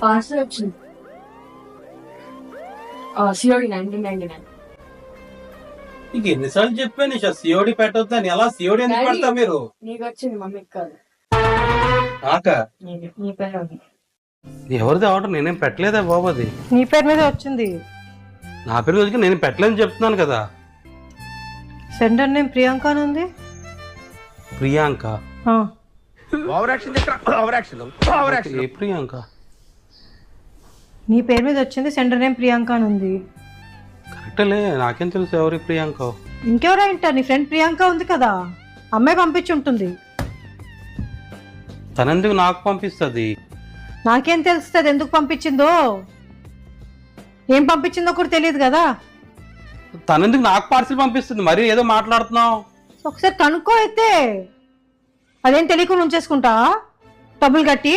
Parcel వచ్చింది. COD 1999. నీకు ఎన్నిసార్లు చెప్పాను నిషా సిఓడి పెట్టొద్దని. ఎలా సిఓడి ఎందుకు పెడతా మీరు? నీకు వచ్చింది, మమ్మీకి కాదు. నాకా? నీ పేరు ఉంది. ఎవరిది ఆర్డర్? నేనేం పెట్టలేదా బాబు. అది నీ పేరు మీద వచ్చింది. నా పేరు మీద నేను పెట్టలేదని చెప్తున్నాను కదా. సెంటర్ నేమ్ ప్రియాంక అని ఉంది. ప్రియాంక? ఆ. ఏ ప్రియాంక? నీ పేరు మీద వచ్చింది, సెంటర్ నేమ్ ప్రియాంక అని ఉంది. కరెక్టేలే, నాకేం తెలుసు ఎవరి ప్రియాంక. ఇంకెవరో ఇంటారు, నీ ఫ్రెండ్ ప్రియాంక ఉంది కదా, అమ్మాయి పంపించి ఉంటుంది. తనెందుకు నాకు పంపిస్తుంది? నాకేం తెలుస్తుంది ఎందుకు పంపించిందో. ఏం పంపించిందో కూడా తెలియదు కదా. తనెందుకు నాకు పార్సిల్ పంపిస్తుంది? మరి ఏదో మాట్లాడుతున్నావు. ఒకసారి కనుక్కో అయితే. అదేం తెలియకుండా ఉంచేసుకుంటా డబ్బులు కట్టి.